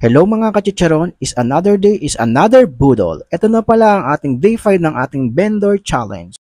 Hello mga kachicharon, is another day, is another budol. Ito na pala ang ating day 5 ng ating vendor challenge.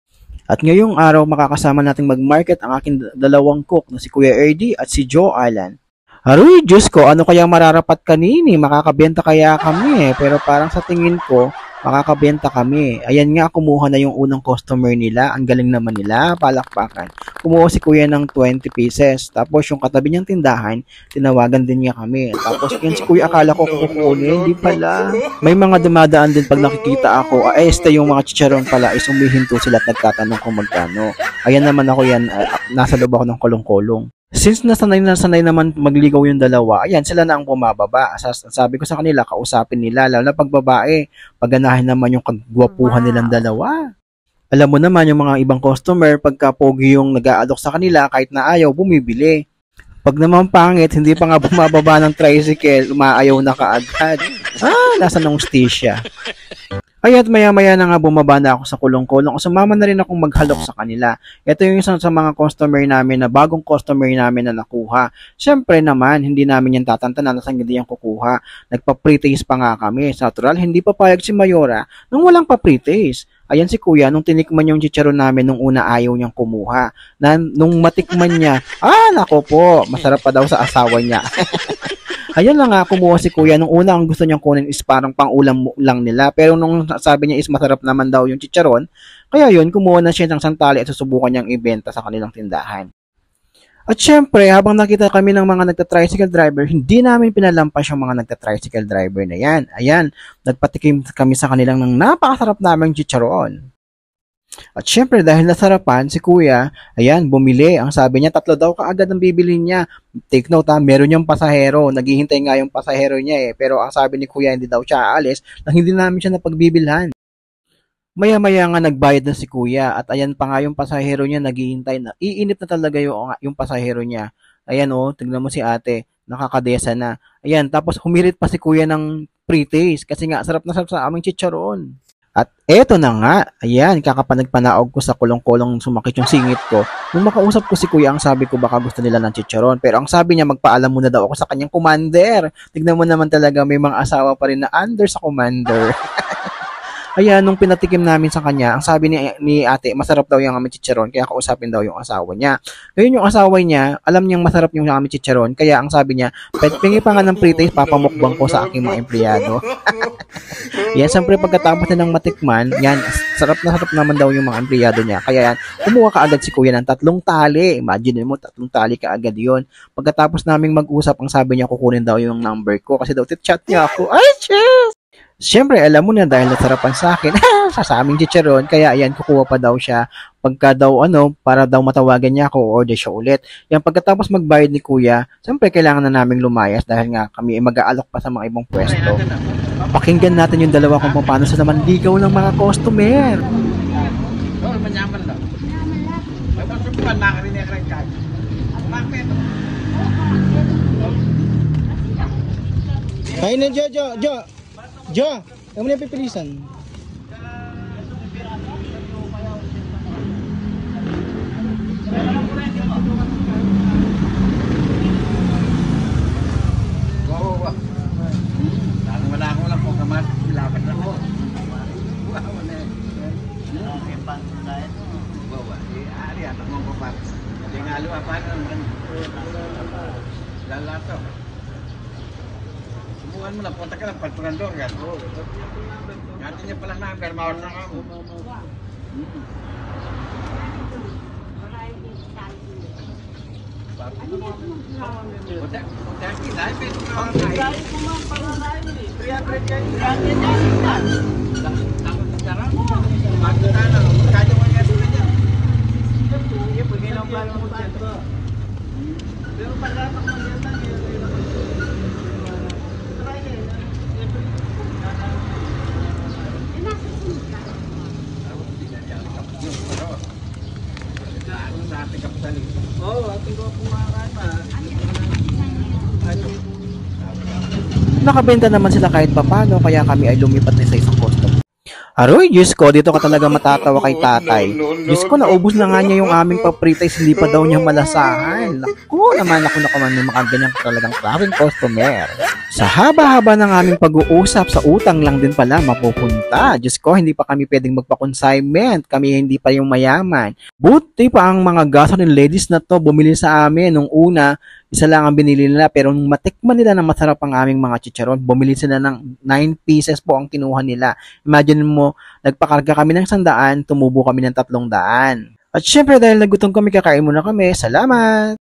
At ngayong araw makakasama nating mag-market ang aking dalawang cook na si Kuya Erdy at si Joe Alan. Aroy, Diyos ko, ano kaya mararapat kanini? Makakabenta kaya kami pero parang sa tingin ko, makakabenta kami. Ayan nga, kumuha na yung unang customer nila. Ang galing naman nila, palakpakan. Kumuha si Kuya ng 20 pieces. Tapos yung katabi niyang tindahan, tinawagan din niya kami. Tapos yun si Kuya, akala ko kukunin, hindi pala. May mga dumadaan din pag nakikita ako, yung mga chicharon pala is umihinto sila at nagtatanong kung magkano. Ayan naman ako yan, nasa loob ako ng kolong-kolong. Since nasanay naman magligaw yung dalawa, ayan, sila na ang bumababa. Sabi ko sa kanila, kausapin nila, lalo na pag babae, pagganahin naman yung kagwapuhan nilang dalawa. Alam mo naman yung mga ibang customer, pagka pogi yung nag-aalok sa kanila, kahit na ayaw, bumibili. Pag naman pangit, hindi pa nga bumababa ng tricycle, umaayaw na kaagad. Nasa nung stisya. Ay, at maya-maya na nga bumaba na ako sa kulong-kulong. Sumama na rin akong maghalok sa kanila. Ito yung isang sa mga customer namin na bagong customer namin na nakuha. Siyempre naman, hindi namin yan tatantanan na saan hindi yan kukuha. Nagpa-pre-taste pa nga kami. Sa natural, hindi pa payag si Mayora nung walang pa-pre-taste. Ayan si Kuya, nung tinikman yung chicharon namin, nung una ayaw niyang kumuha. Nung matikman niya, nako po, masarap pa daw sa asawa niya. Ayun lang nga, kumuha si Kuya. Nung una, ang gusto niyang kunin is parang pang-ulam lang nila. Pero nung sabi niya is masarap naman daw yung chicharon, kaya yun, kumuha na siya ng santali at susubukan niyang ibenta sa kanilang tindahan. At syempre, habang nakita kami ng mga nagta-tricycle driver, hindi namin pinalampas yung mga nagta-tricycle driver na yan. Ayan, nagpatikim kami sa kanilang ng napakasarap naming chicharon. At syempre, dahil nasarapan, si Kuya, ayan, bumili. Ang sabi niya, 3 daw kaagad ang bibili niya. Take note meron yung pasahero. Naghihintay nga yung pasahero niya Pero ang sabi ni Kuya, hindi daw siya aalis, nang hindi namin siya napagbibilhan. Maya-maya nga nagbayad na si Kuya at ayan pa nga yung pasahero niya naghihintay na. Iinit na talaga yung pasahero niya. Ayan tignan mo si ate, nakakadesa na. Ayan, tapos humirit pa si Kuya ng pre-taste kasi nga sarap na sarap sa aming chicharon. At eto na nga, ayan, kakapanagpanaog ko sa kulong-kulong sumakit yung singit ko. Nung makausap ko si Kuya, ang sabi ko baka gusto nila ng chicharon. Pero ang sabi niya, magpaalam muna daw ako sa kanyang commander. Tignan mo naman talaga, may mga asawa pa rin na under sa commander. Ayan, nung pinatikim namin sa kanya, ang sabi ni ate, masarap daw yung aming chicharon, kaya kausapin daw yung asawa niya. Ngayon yung asawa niya, alam niyang masarap yung aming chicharon, kaya ang sabi niya, pingi pa nga ng pre-taste, papamukbang ko sa aking mga empleyado. Yan, siyempre pagkatapos na ng matikman, yan, sarap na sarap naman daw yung mga empleyado niya. Kaya yan, kumuha ka agad si Kuya ng 3 tali. Imagine mo, 3 tali ka agad yun. Pagkatapos naming mag-usap, ang sabi niya, kukunin daw yung number ko, kasi daw chat niya ako. Ay, cheers! Siyempre, alam mo na dahil nasarapan sa akin, sa aming chicharon, kaya ayan, kukuha pa daw siya. Pagka daw para daw matawagan niya ako, order siya ulit. Yan, pagkatapos magbayad ni Kuya, siyempre kailangan na naming lumayas dahil nga kami mag-aalok pa sa mga ibang pwesto. Pakinggan natin yung dalawa kung paano sa naman ligaw ng mga customer. Ay na, Jo, kamu na pipilisan. Wala ako lang po kamat, laban na ko. Ari atak mo ko pat. Tingalo apa naman. Lalato. Subukan mo na, punta ka lang, pagpagandor yan. Ganti niya palang number, mawar na ako. Nakabenta naman sila kahit papano, kaya kami ay lumipat na sa isang customer. Aroy, Diyos ko, dito ka talaga matatawa kay tatay. Diyos ko, naubos na nga niya yung aming papritais, hindi pa daw niya malasahan. Naku naman, ako may mga ganyan talagang klaseng customer. Sa haba-haba ng aming pag-uusap, sa utang lang din pala mapupunta. Diyos ko, hindi pa kami pwedeng magpa-consignment. Kami hindi pa yung mayaman. Buti pa ang mga gasoline ladies na to bumili sa amin nung una. Isa lang ang binili nila, pero nung matikman nila na masarap ang aming mga chicharon, bumili sila ng 9 pieces po ang kinuha nila. Imagine mo, nagpakarga kami ng 100, tumubo kami ng 300. At syempre dahil nagutom kami, kakain muna kami. Salamat!